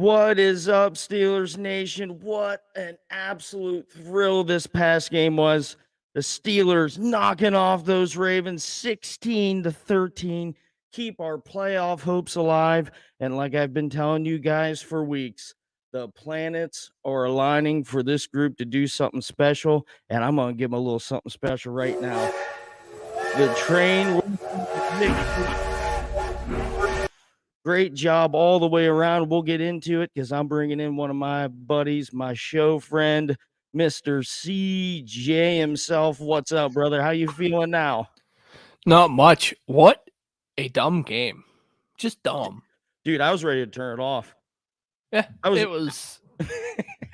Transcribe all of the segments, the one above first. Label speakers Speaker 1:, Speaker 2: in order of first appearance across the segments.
Speaker 1: What is up, Steelers Nation? What an absolute thrill this past game was. The Steelers knocking off those Ravens 16-13. Keep our playoff hopes alive. And like I've been telling you guys for weeks, the planets are aligning for this group to do something special. And I'm going to give them a little something special right now. The train great job all the way around. We'll get into it because I'm bringing in one of my buddies, my show friend, Mr. CJ himself. What's up, brother? How you feeling now?
Speaker 2: Not much. What a dumb game. Just dumb.
Speaker 1: Dude, I was ready to turn it off.
Speaker 2: Yeah, it was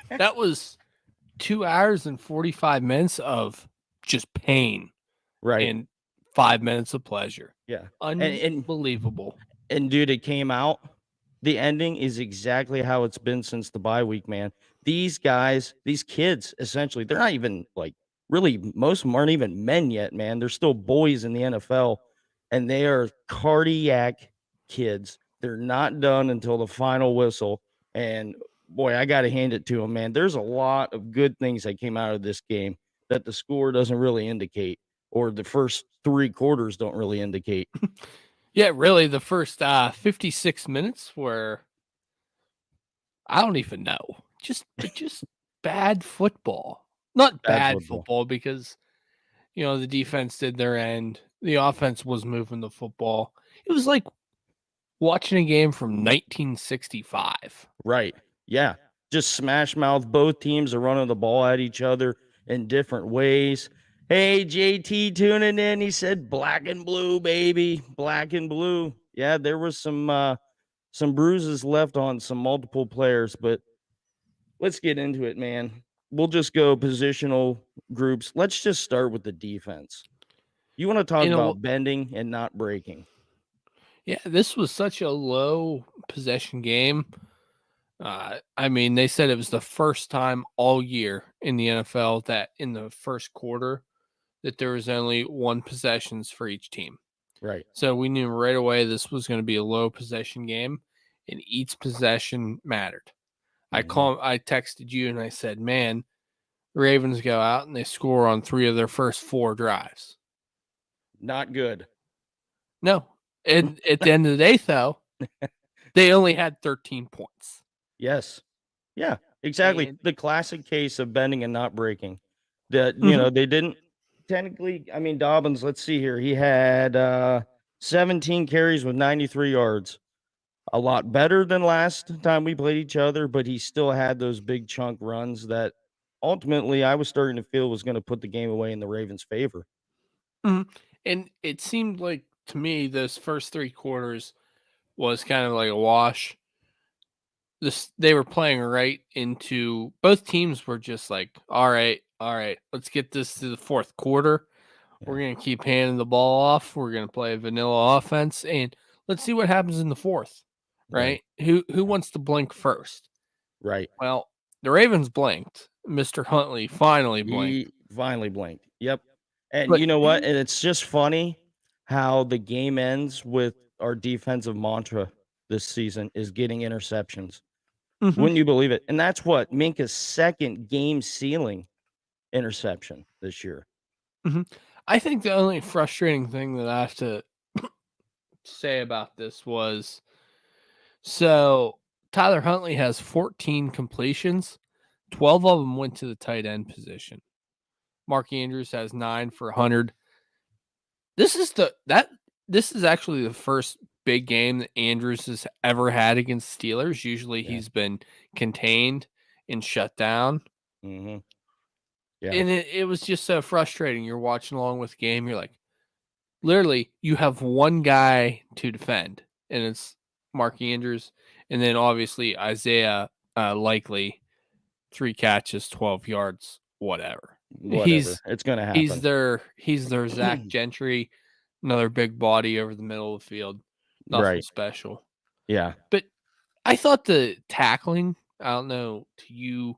Speaker 2: that was 2 hours and 45 minutes of just pain.
Speaker 1: Right.
Speaker 2: And 5 minutes of pleasure.
Speaker 1: Yeah.
Speaker 2: Unbelievable.
Speaker 1: And dude, it came out. The ending is exactly how it's been since the bye week, man. These guys, these kids, essentially, they're not even like really, most of them aren't even men yet, man. They're still boys in the NFL, and they are cardiac kids. They're not done until the final whistle. And boy, I got to hand it to them, man. There's a lot of good things that came out of this game that the score doesn't really indicate, or the first three quarters don't really indicate.
Speaker 2: Yeah, really, the first 56 minutes were, I don't even know, just bad football. Not bad football because, the defense did their end. The offense was moving the football. It was like watching a game from 1965.
Speaker 1: Right. Yeah. Just smash mouth. Both teams are running the ball at each other in different ways. Hey, JT tuning in. He said black and blue, baby. Black and blue. Yeah, there was some bruises left on some multiple players, but let's get into it, man. We'll just go positional groups. Let's just start with the defense. You want to talk about bending and not breaking?
Speaker 2: Yeah, this was such a low possession game. They said it was the first time all year in the NFL that in the first quarter that there was only one possessions for each team.
Speaker 1: Right.
Speaker 2: So we knew right away this was going to be a low possession game, and each possession mattered. Mm-hmm. I texted you and I said, man, the Ravens go out and they score on 3 of their first 4 drives.
Speaker 1: Not good.
Speaker 2: No. And at the end of the day, though, they only had 13 points.
Speaker 1: Yes. Yeah, exactly. The classic case of bending and not breaking. That, they didn't technically, Dobbins, let's see here. He had 17 carries with 93 yards. A lot better than last time we played each other, but he still had those big chunk runs that ultimately I was starting to feel was going to put the game away in the Ravens' favor.
Speaker 2: Mm-hmm. And it seemed like to me those first 3 quarters was kind of like a wash. They were playing right into, both teams were just like, all right, let's get this to the fourth quarter. Yeah. We're going to keep handing the ball off. We're going to play a vanilla offense, and let's see what happens in the fourth, right? Who wants to blink first?
Speaker 1: Right.
Speaker 2: Well, the Ravens blinked. Mr. Huntley finally blinked.
Speaker 1: He finally blinked. Yep. And you know what? And it's just funny how the game ends with our defensive mantra this season is getting interceptions. Mm-hmm. Wouldn't you believe it? And that's what Minka's second game sealing interception this year.
Speaker 2: Mm-hmm. I think the only frustrating thing that I have to say about this was, so Tyler Huntley has 14 completions. 12 of them went to the tight end position. Mark Andrews has 9 for 100. This is actually the first big game that Andrews has ever had against Steelers. Usually he's been contained and shut down.
Speaker 1: Mm-hmm. Yeah.
Speaker 2: And it was just so frustrating. You're watching along with the game. You're like, literally, you have one guy to defend, and it's Mark Andrews. And then obviously Isaiah Likely, 3 catches, 12 yards, whatever.
Speaker 1: It's going to happen.
Speaker 2: He's their Zach Gentry, another big body over the middle of the field. Nothing special.
Speaker 1: Yeah.
Speaker 2: But I thought the tackling, I don't know to you,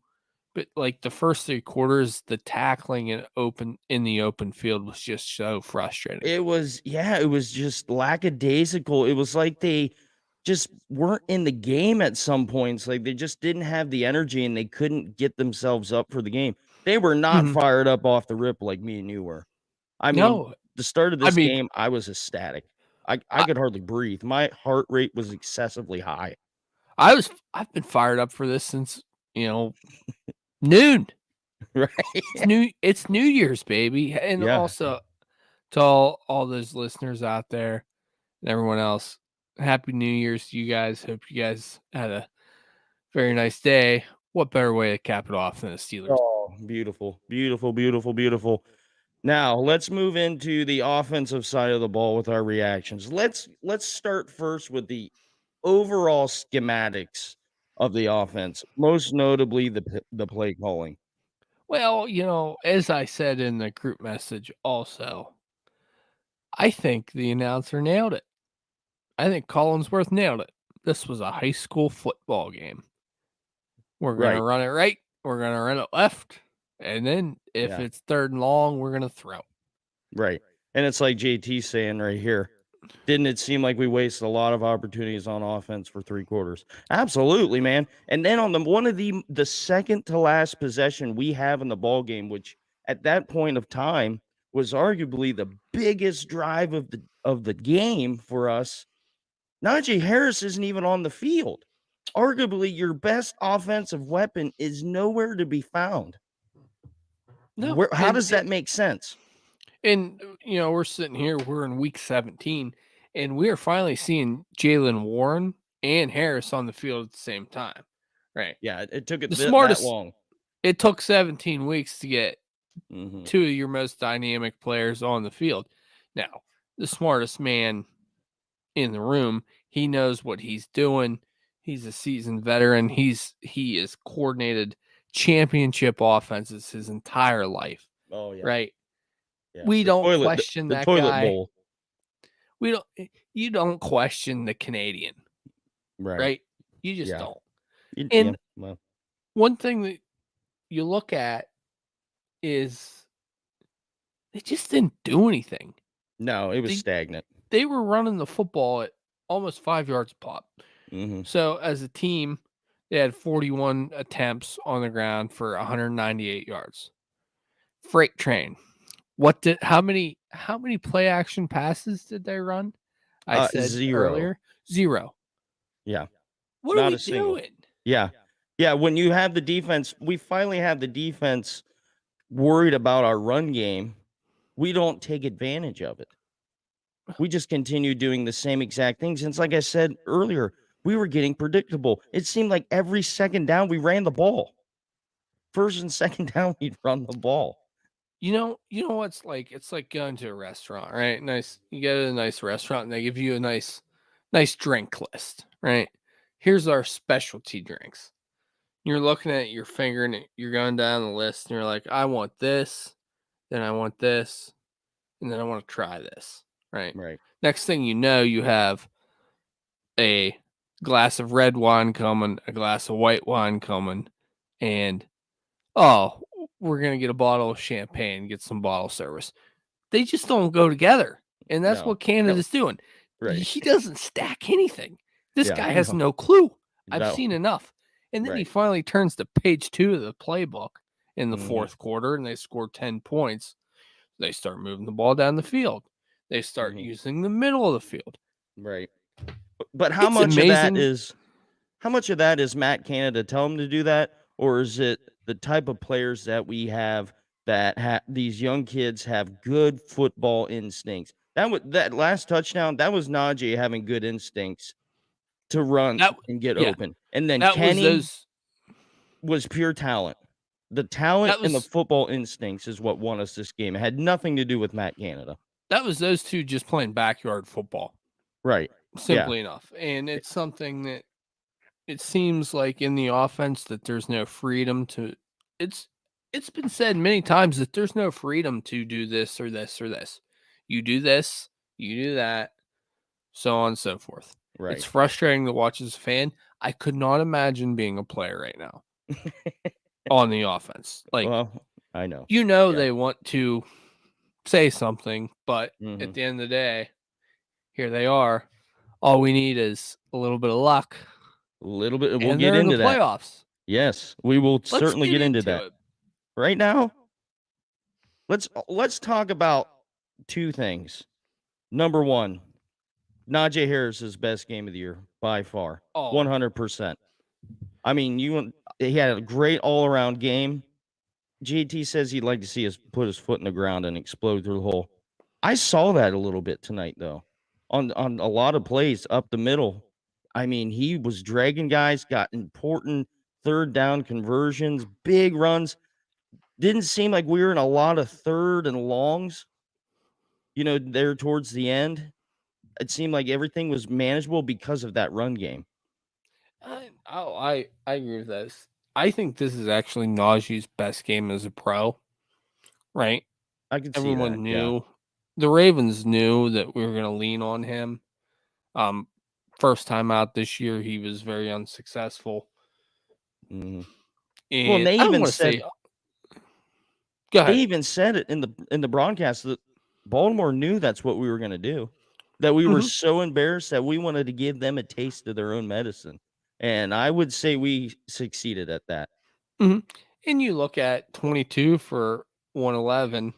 Speaker 2: but like the first 3 quarters, the tackling in the open field was just so frustrating.
Speaker 1: It was just lackadaisical. It was like they just weren't in the game at some points. Like they just didn't have the energy and they couldn't get themselves up for the game. They were not
Speaker 2: Mhm.
Speaker 1: fired up off the rip like me and you were. I mean,
Speaker 2: No,
Speaker 1: the start of
Speaker 2: I
Speaker 1: this
Speaker 2: mean,
Speaker 1: game, I was ecstatic. I
Speaker 2: I,
Speaker 1: could hardly breathe. My heart rate was excessively high.
Speaker 2: I've been fired up for this since, you know, noon.
Speaker 1: Right?
Speaker 2: It's New Year's, baby. And
Speaker 1: Yeah.
Speaker 2: also to all those listeners out there and everyone else, happy New Year's to you guys. Hope you guys had a very nice day. What better way to cap it off than the Steelers?
Speaker 1: Oh, beautiful, beautiful, beautiful, beautiful. Now let's move into the offensive side of the ball with our reactions. Let's start first with the overall schematics of the offense, most notably the play calling.
Speaker 2: Well, you know, as I said in the group message also, I think the announcer nailed it. I think Collinsworth nailed it. This was a high school football game. We're going to
Speaker 1: Right.
Speaker 2: run it right. We're going to run it left. And then if
Speaker 1: Yeah.
Speaker 2: it's third and long, we're going to throw.
Speaker 1: Right. And it's like JT saying right here. Didn't it seem like we wasted a lot of opportunities on offense for 3 quarters? Absolutely, man. And then on one of the second to last possession we have in the ball game, which at that point of time was arguably the biggest drive of the game for us. Najee Harris isn't even on the field. Arguably, your best offensive weapon is nowhere to be found.
Speaker 2: No.
Speaker 1: How does that make sense?
Speaker 2: And you know, we're sitting here, we're in week 17, and we are finally seeing Jalen Warren and Harris on the field at the same time. Right.
Speaker 1: Yeah, it took it
Speaker 2: The
Speaker 1: that
Speaker 2: smartest
Speaker 1: long.
Speaker 2: It took 17 weeks to get
Speaker 1: Mhm.
Speaker 2: two of your most dynamic players on the field. Now, the smartest man in the room, he knows what he's doing. He's a seasoned veteran. He has coordinated championship offenses his entire life,
Speaker 1: Oh yeah.
Speaker 2: right?
Speaker 1: Yeah,
Speaker 2: We
Speaker 1: the
Speaker 2: don't
Speaker 1: toilet
Speaker 2: question
Speaker 1: the
Speaker 2: that
Speaker 1: toilet
Speaker 2: guy.
Speaker 1: bowl.
Speaker 2: We don't You don't question the Canadian,
Speaker 1: Right.
Speaker 2: right? You just
Speaker 1: Yeah.
Speaker 2: don't.
Speaker 1: Yeah,
Speaker 2: And
Speaker 1: well,
Speaker 2: one thing that you look at is they just didn't do anything.
Speaker 1: no, it was
Speaker 2: They
Speaker 1: stagnant.
Speaker 2: they were running the football at almost 5 yards a pop.
Speaker 1: Mhm.
Speaker 2: So as a team, they had 41 attempts on the ground for 198 yards. Freight train. How many play action passes did they run? I said
Speaker 1: 0.
Speaker 2: earlier, 0.
Speaker 1: Yeah,
Speaker 2: What are
Speaker 1: not
Speaker 2: we
Speaker 1: a single.
Speaker 2: doing?
Speaker 1: Yeah. Yeah, when you have the defense we finally have the defense worried about our run game, we don't take advantage of it. We just continue doing the same exact things, and it's like I said earlier, we were getting predictable. It seemed like every second down we ran the ball. First and second down, we'd run the ball.
Speaker 2: You know what's like? It's like going to a restaurant, right? Nice. You go to a nice restaurant and they give you a nice drink list, right? Here's our specialty drinks. You're looking at your finger and you're going down the list and you're like, I want this, then I want this, and then I want to try this, right?
Speaker 1: Right.
Speaker 2: Next thing you know, you have a glass of red wine coming, a glass of white wine coming, and oh, we're gonna get a bottle of champagne, get some bottle service. They just don't go together, and that's
Speaker 1: No.
Speaker 2: what Canada's doing.
Speaker 1: Right.
Speaker 2: He doesn't stack anything. This
Speaker 1: Yeah,
Speaker 2: guy has
Speaker 1: no.
Speaker 2: no clue. I've
Speaker 1: No.
Speaker 2: seen enough. And then he
Speaker 1: Right.
Speaker 2: finally turns to page 2 of the playbook in the
Speaker 1: Mhm.
Speaker 2: fourth quarter, and they score 10 points. They start moving the ball down the field. They start
Speaker 1: Mhm.
Speaker 2: using the middle of the field.
Speaker 1: Right. But
Speaker 2: It's amazing.
Speaker 1: how much of that is Matt Canada tell him to do that, or is it the type of players that we have that these young kids have good football instincts? That last touchdown, that was Najee having good instincts to run
Speaker 2: That
Speaker 1: and get
Speaker 2: Yeah,
Speaker 1: open. And then
Speaker 2: that was
Speaker 1: Kenny
Speaker 2: those
Speaker 1: was pure talent. The talent
Speaker 2: that
Speaker 1: and the
Speaker 2: was
Speaker 1: football instincts is what won us this game. It had nothing to do with Matt Canada.
Speaker 2: that was those two just playing backyard football.
Speaker 1: Right. Yeah.
Speaker 2: Simply enough. And it's something that it seems like in the offense that there's no freedom to it's it's been said many times that there's no freedom to do this or this or this. You do this, you do that, so on and so forth. It's
Speaker 1: Right.
Speaker 2: frustrating to watch as a fan. I could not imagine being a player right now on the offense. Like,
Speaker 1: Well, I know. Yeah.
Speaker 2: they want to say something, but
Speaker 1: Mhm.
Speaker 2: at the end of the day, here they are All we need is a little bit of luck,
Speaker 1: A little bit. We'll
Speaker 2: and
Speaker 1: get
Speaker 2: they're in the
Speaker 1: into that.
Speaker 2: playoffs.
Speaker 1: Yes, we will
Speaker 2: Let's
Speaker 1: certainly get into that.
Speaker 2: it.
Speaker 1: Right now, let's talk about two things. Number one, Najee Harris's best game of the year by far,
Speaker 2: Oh,
Speaker 1: 100%. I mean, he had a great all-around game. JT says he'd like to see us put his foot in the ground and explode through the hole. I saw that a little bit tonight, though, on a lot of plays up the middle. I mean, he was dragging guys, got important third down conversions, big runs. Didn't seem like we were in a lot of third and longs, there towards the end. It seemed like everything was manageable because of that run game.
Speaker 2: I agree with this. I think this is actually Najee's best game as a pro, right?
Speaker 1: I could see
Speaker 2: Everyone
Speaker 1: that.
Speaker 2: knew. The Ravens knew that we were going to lean on him. First time out this year, he was very unsuccessful.
Speaker 1: Mhm.
Speaker 2: And
Speaker 1: Well, they
Speaker 2: I don't
Speaker 1: even
Speaker 2: want to
Speaker 1: said
Speaker 2: say. Go ahead.
Speaker 1: they even said it in the broadcast that Baltimore knew that's what we were going to do. That we were
Speaker 2: Mhm.
Speaker 1: so embarrassed that we wanted to give them a taste of their own medicine, and I would say we succeeded at that.
Speaker 2: And you look at 22 for 111.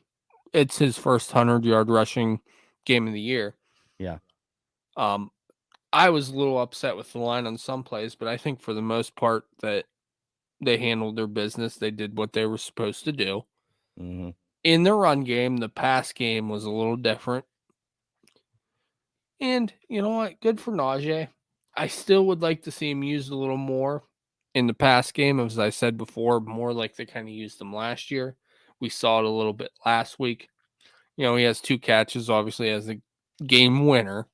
Speaker 2: It's his first 100-yard rushing game of the year.
Speaker 1: Yeah.
Speaker 2: I was a little upset with the line on some plays, but I think for the most part that they handled their business. They did what they were supposed to do.
Speaker 1: Mm-hmm.
Speaker 2: In the run game, the pass game was a little different. And you know what? Good for Najee. I still would like to see him used a little more in the pass game, as I said before, more like they kind of used them last year. We saw it a little bit last week. He has 2 catches, obviously, as a game winner.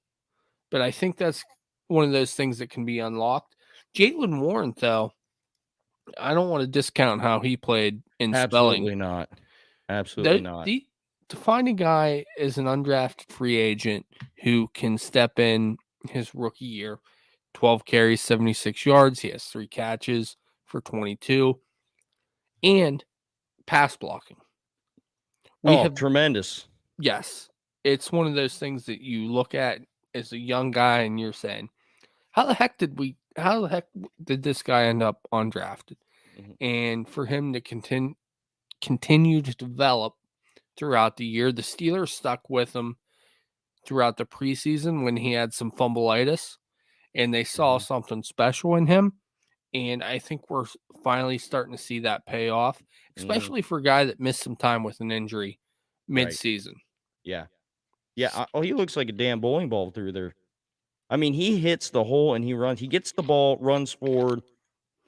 Speaker 2: But I think that's one of those things that can be unlocked. Jaylen Warren, though, I don't want to discount how he played in
Speaker 1: Absolutely
Speaker 2: spelling.
Speaker 1: not. Absolutely not.
Speaker 2: To find a guy as an undrafted free agent who can step in his rookie year, 12 carries, 76 yards. He has 3 catches for 22 and pass blocking.
Speaker 1: Tremendous.
Speaker 2: Yes. It's one of those things that you look at as a young guy and you're saying, how the heck did this guy end up undrafted?
Speaker 1: Mm-hmm.
Speaker 2: And for him to continue to develop throughout the year, the Steelers stuck with him throughout the preseason when he had some fumbleitis, and they saw something special in him. And I think we're finally starting to see that pay off, especially for a guy that missed some time with an injury mid-season.
Speaker 1: Right. Yeah. He looks like a damn bowling ball through there. I mean, he hits the hole and he runs. He gets the ball, runs forward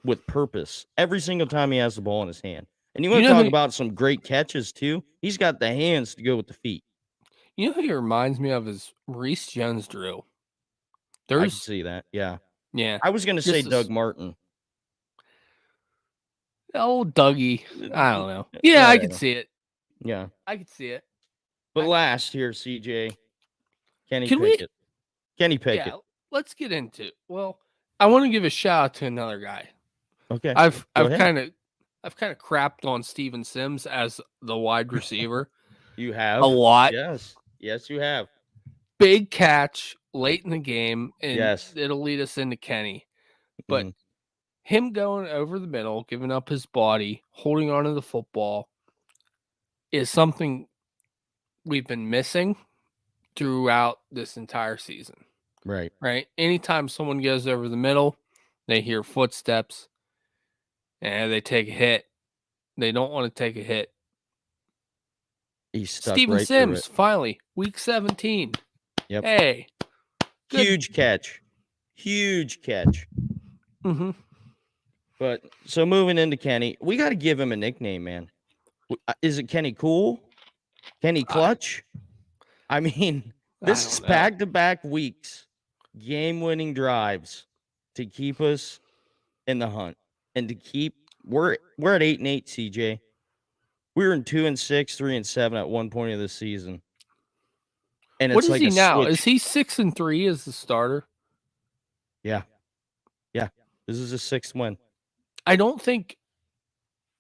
Speaker 1: with purpose every single time he has the ball in his hand. And you want to talk about some great catches too? He's got the hands to go with the feet.
Speaker 2: You know who he reminds me of is Maurice Jones-Drew.
Speaker 1: I can see that. Yeah. I was going to say Doug Martin.
Speaker 2: Oh, Dougie. I don't know. Yeah, I could see it.
Speaker 1: Yeah.
Speaker 2: I could see it.
Speaker 1: But last here, CJ, Kenny Pickett. Kenny Pickett.
Speaker 2: Yeah, let's get into it. Well, I want to give a shout out to another guy.
Speaker 1: Okay.
Speaker 2: I've kind of crapped on Steven Sims as the wide receiver.
Speaker 1: You have
Speaker 2: a lot.
Speaker 1: Yes, you have.
Speaker 2: Big catch late in the game, and it'll lead us into Kenny. But him going over the middle, giving up his body, holding onto the football is something we've been missing throughout this entire season.
Speaker 1: Right.
Speaker 2: Anytime someone goes over the middle, they hear footsteps and they take a hit. They don't want to take a hit.
Speaker 1: He's stuck
Speaker 2: Steven
Speaker 1: right
Speaker 2: Sims,
Speaker 1: through it.
Speaker 2: finally, week 17.
Speaker 1: Yep.
Speaker 2: Hey.
Speaker 1: Good. Huge catch.
Speaker 2: Mm-hmm.
Speaker 1: But so moving into Kenny, we got to give him a nickname, man. Is it Kenny Cool? Kenny Clutch? I mean, this is back-to-back weeks, game-winning drives to keep us in the hunt and to keep. We're at 8-8, CJ. We were in 2-6, 3-7 at one point of the season. And
Speaker 2: what
Speaker 1: it's
Speaker 2: is
Speaker 1: like
Speaker 2: he now?
Speaker 1: Switch.
Speaker 2: Is he 6-3 as the starter?
Speaker 1: Yeah. This is a 6th win.
Speaker 2: I don't think,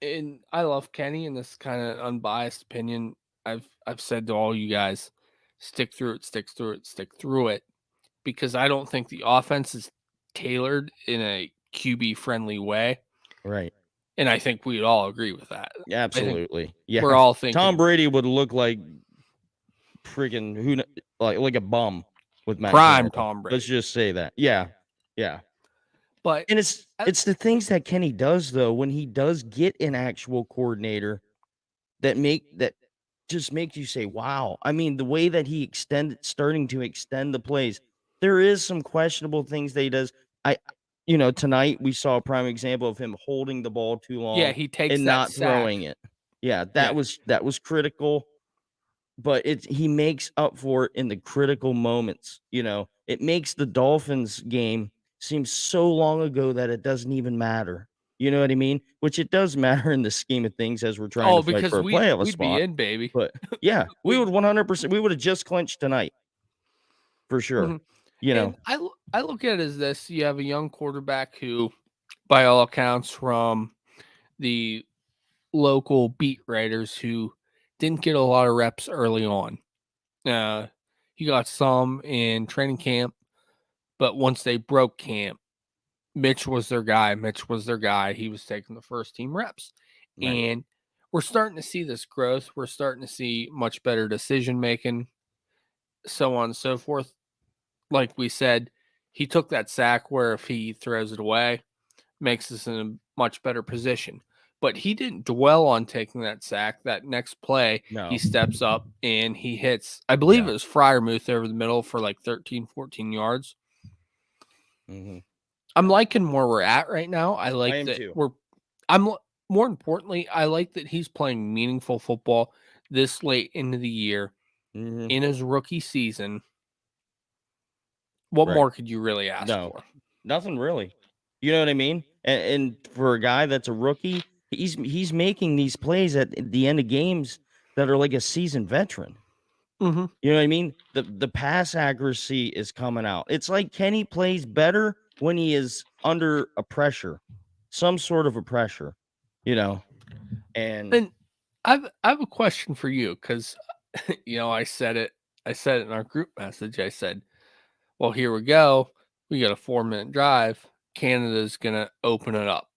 Speaker 2: and I love Kenny, and this kind of unbiased opinion I've said to all you guys, stick through it. because I don't think the offense is tailored in a QB friendly way.
Speaker 1: Right.
Speaker 2: And I think we'd all agree with that.
Speaker 1: Absolutely. Yeah.
Speaker 2: We're all thinking
Speaker 1: Tom Brady would look like freaking like a bum with Matt
Speaker 2: prime
Speaker 1: Canada.
Speaker 2: Tom Brady.
Speaker 1: Let's just say that. Yeah. Yeah.
Speaker 2: But
Speaker 1: And it's the things that Kenny does though when he does get an actual coordinator that just makes you say, wow. I mean, the way that he starting to extend the plays, there is some questionable things that he does. Tonight we saw a prime example of him holding the ball too long
Speaker 2: yeah, he takes
Speaker 1: and
Speaker 2: that
Speaker 1: not
Speaker 2: sack.
Speaker 1: throwing it. Yeah, that was critical, but he makes up for it in the critical moments. It makes the Dolphins game seem so long ago that it doesn't even matter. You know what I mean? Which it does matter in the scheme of things as we're trying to fight
Speaker 2: because
Speaker 1: for a playoff
Speaker 2: we'd
Speaker 1: spot.
Speaker 2: be in, baby.
Speaker 1: But yeah, we would 100%. We would have just clinched tonight for sure.
Speaker 2: And I look at it as this: you have a young quarterback who, by all accounts, from the local beat writers, who didn't get a lot of reps early on. He got some in training camp, but once they broke camp, Mitch was their guy. He was taking the first team reps.
Speaker 1: Right.
Speaker 2: And we're starting to see this growth. We're starting to see much better decision making, so on and so forth. Like we said, he took that sack where if he throws it away, makes us in a much better position. But he didn't dwell on taking that sack. That next play,
Speaker 1: No.
Speaker 2: he steps up and he hits, I believe it was Freiermuth over the middle for like 13, 14 yards. I'm liking where we're at right now. I like that
Speaker 1: too.
Speaker 2: more importantly, I like that he's playing meaningful football this late into the year in his rookie season. What more could you really ask for?
Speaker 1: Nothing really. You know what I mean? And for a guy that's a rookie, he's making these plays at the end of games that are like a seasoned veteran. You know what I mean? The pass accuracy is coming out. It's like Kenny plays better when he is under a pressure, some sort of a pressure, And
Speaker 2: I have a question for you because, I said it in our group message. I said, well, here we go. We got a 4-minute drive. Canada's going to open it up.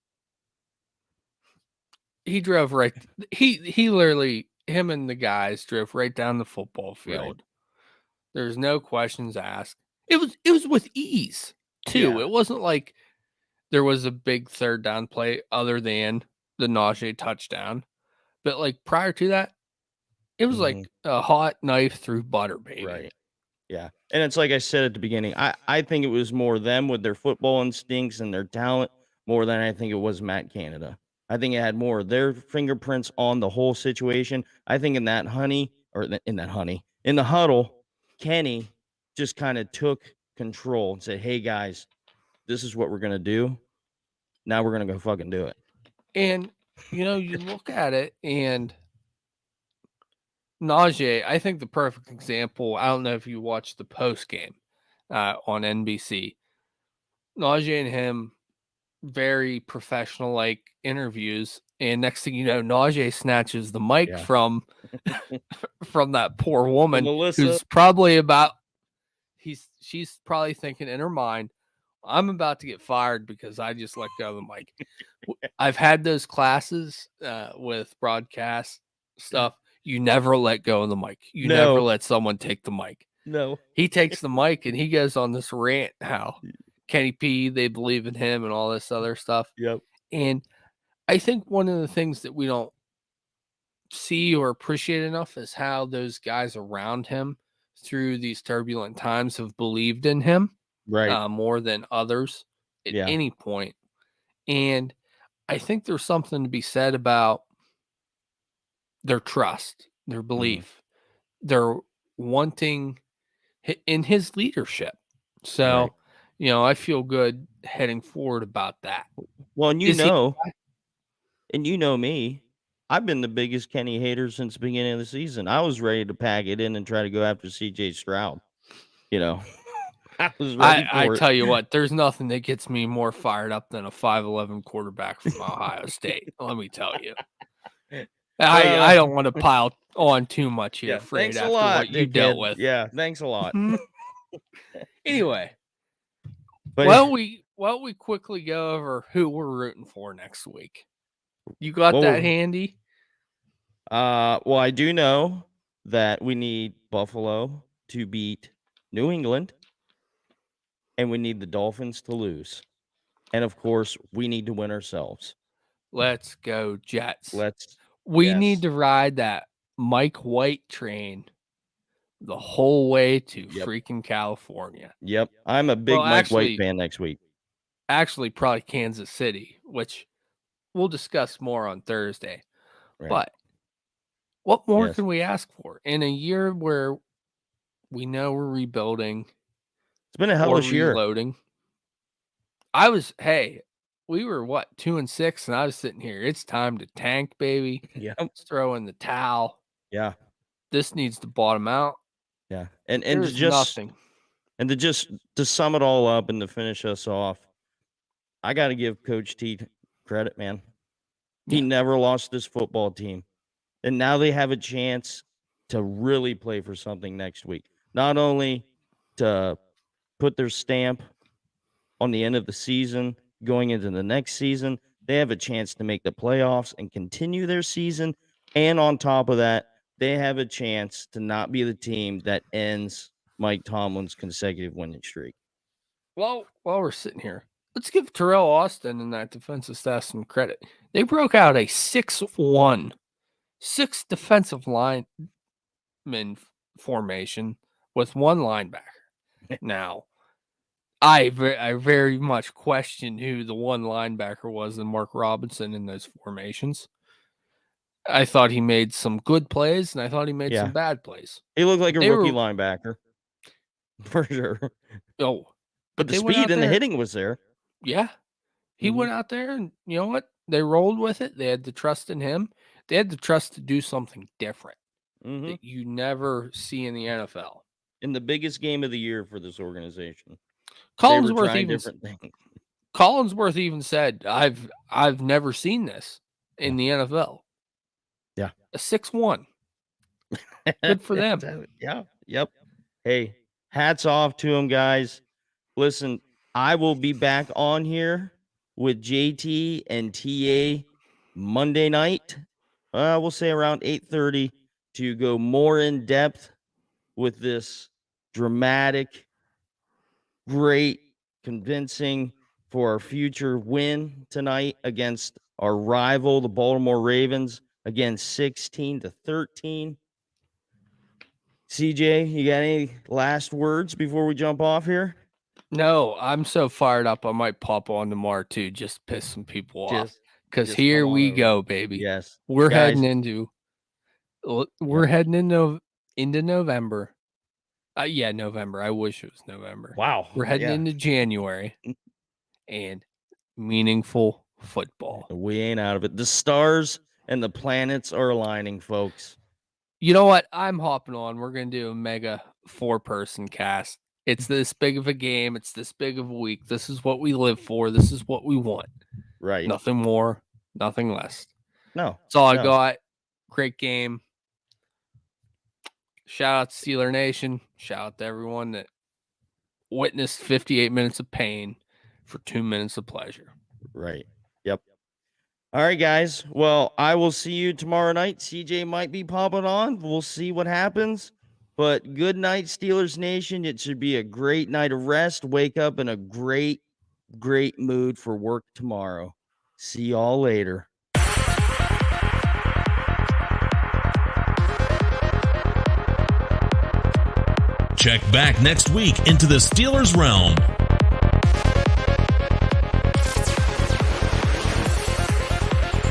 Speaker 2: He drove right. He literally, him and the guys drove right down the football field. Right. There's no questions asked. It was with ease too. It wasn't like there was a big third down play other than the Najee touchdown. But like prior to that, it was like a hot knife through butter, baby.
Speaker 1: Right. Yeah. And it's like I said at the beginning, I think it was more them with their football instincts and their talent more than I think it was Matt Canada. I think it had more of their fingerprints on the whole situation. I think in the huddle, Kenny just kind of took control and said, hey, guys, this is what we're going to do. Now we're going to go fucking do it.
Speaker 2: And, you look at it and Najee, I think the perfect example, I don't know if you watched the post game on NBC. Najee and him, very professional like interviews. And next thing you know, Najee snatches the mic from that poor woman who's probably she's probably thinking in her mind, I'm about to get fired because I just let go of the mic. I've had those classes with broadcast stuff. You never let go of the mic. You never let someone take the mic.
Speaker 1: No.
Speaker 2: He takes the mic and he goes on this rant how Kenny P, they believe in him and all this other stuff.
Speaker 1: Yep.
Speaker 2: And I think one of the things that we don't see or appreciate enough is how those guys around him through these turbulent times have believed in him more than others at any point. And I think there's something to be said about their trust, their belief, their wanting in his leadership. So, I feel good heading forward about that.
Speaker 1: Well, and you know me, I've been the biggest Kenny hater since the beginning of the season. I was ready to pack it in and try to go after CJ Stroud. I was ready for it.
Speaker 2: Tell you what, there's nothing that gets me more fired up than a 5'11" quarterback from Ohio State. Let me tell you. I don't want to pile on too much here, Fred, after what you dealt with.
Speaker 1: Yeah, thanks a lot.
Speaker 2: Anyway,
Speaker 1: But
Speaker 2: why don't we quickly go over who we're rooting for next week? You got
Speaker 1: Well,
Speaker 2: that
Speaker 1: we're-
Speaker 2: handy?
Speaker 1: well, I do know that we need Buffalo to beat New England, and we need the Dolphins to lose. And of course, we need to win ourselves.
Speaker 2: Let's go, Jets.
Speaker 1: Let's
Speaker 2: We
Speaker 1: yes.
Speaker 2: need to ride that Mike White train the whole way to
Speaker 1: Yep.
Speaker 2: freaking California.
Speaker 1: Yep. I'm a big
Speaker 2: Well,
Speaker 1: Mike
Speaker 2: actually-
Speaker 1: White fan next week.
Speaker 2: Actually, probably Kansas City, which we'll discuss more on Thursday.
Speaker 1: Right.
Speaker 2: But what more
Speaker 1: Yes.
Speaker 2: can we ask for in a year where we know we're rebuilding
Speaker 1: It's been a
Speaker 2: or
Speaker 1: hellish year.
Speaker 2: reloading? We were what, 2-6, and I was sitting here. It's time to tank, baby.
Speaker 1: Yeah.
Speaker 2: Let's throw in the towel.
Speaker 1: Yeah.
Speaker 2: This needs to bottom out.
Speaker 1: Yeah. And to
Speaker 2: There's
Speaker 1: just
Speaker 2: nothing.
Speaker 1: and to sum it all up and to finish us off, I got to give Coach T credit, man. He
Speaker 2: Yeah.
Speaker 1: never lost this football team. And now they have a chance to really play for something next week. Not only to put their stamp on the end of the season, going into the next season, they have a chance to make the playoffs and continue their season. And on top of that, they have a chance to not be the team that ends Mike Tomlin's consecutive winning streak.
Speaker 2: Well, while we're sitting here, let's give Terrell Austin and that defensive staff some credit. They broke out a 6-1, 6 defensive lineman formation with one linebacker. Now, I very much question who the one linebacker was in Mark Robinson in those formations. I thought he made some good plays, and I thought he made
Speaker 1: Yeah.
Speaker 2: some bad plays.
Speaker 1: He looked like a
Speaker 2: They
Speaker 1: rookie
Speaker 2: were-
Speaker 1: linebacker, for sure.
Speaker 2: Oh,
Speaker 1: But the
Speaker 2: they went out
Speaker 1: speed and the
Speaker 2: there-
Speaker 1: hitting was there.
Speaker 2: yeah. He
Speaker 1: Mhm.
Speaker 2: went out there, and you know what? They rolled with it. They had the trust in him. They had the trust to do something different
Speaker 1: Mhm.
Speaker 2: that you never see in the NFL.
Speaker 1: In the biggest game of the year for this organization.
Speaker 2: Collinsworth
Speaker 1: trying
Speaker 2: even
Speaker 1: different things.
Speaker 2: Collinsworth even said, "I've never seen this in the NFL."
Speaker 1: Yeah.
Speaker 2: A 6-1. Good for them.
Speaker 1: Yeah. Yep. Hey, hats off to them, guys. Listen, I will be back on here with JT and TA Monday night. We'll say around 8:30 to go more in depth with this dramatic, great, convincing for our future win tonight against our rival, the Baltimore Ravens, again 16-13. CJ, you got any last words before we jump off here?
Speaker 2: No, I'm so fired up. I might pop on tomorrow too, just to piss some people off.
Speaker 1: Just
Speaker 2: Because
Speaker 1: just
Speaker 2: here
Speaker 1: come on
Speaker 2: we
Speaker 1: over.
Speaker 2: go, baby.
Speaker 1: yes.
Speaker 2: We're
Speaker 1: Guys,
Speaker 2: heading into November. Yeah, November. I wish it was November.
Speaker 1: wow.
Speaker 2: We're heading
Speaker 1: yeah.
Speaker 2: into January and meaningful football.
Speaker 1: We ain't out of it. The stars and the planets are aligning, folks.
Speaker 2: You know what? I'm hopping on. We're going to do a mega 4-person cast. It's this big of a game. It's this big of a week. This is what we live for. This is what we want.
Speaker 1: Right.
Speaker 2: Nothing more, nothing less.
Speaker 1: No.
Speaker 2: That's all I
Speaker 1: No.
Speaker 2: got. Great game. Shout out to Steeler Nation. Shout out to everyone that witnessed 58 minutes of pain for 2 minutes of pleasure.
Speaker 1: Right. Yep. All right, guys. Well, I will see you tomorrow night. CJ might be popping on. We'll see what happens. But good night, Steelers Nation. It should be a great night of rest. Wake up in a great, great mood for work tomorrow. See y'all later.
Speaker 3: Check back next week into the Steelers Realm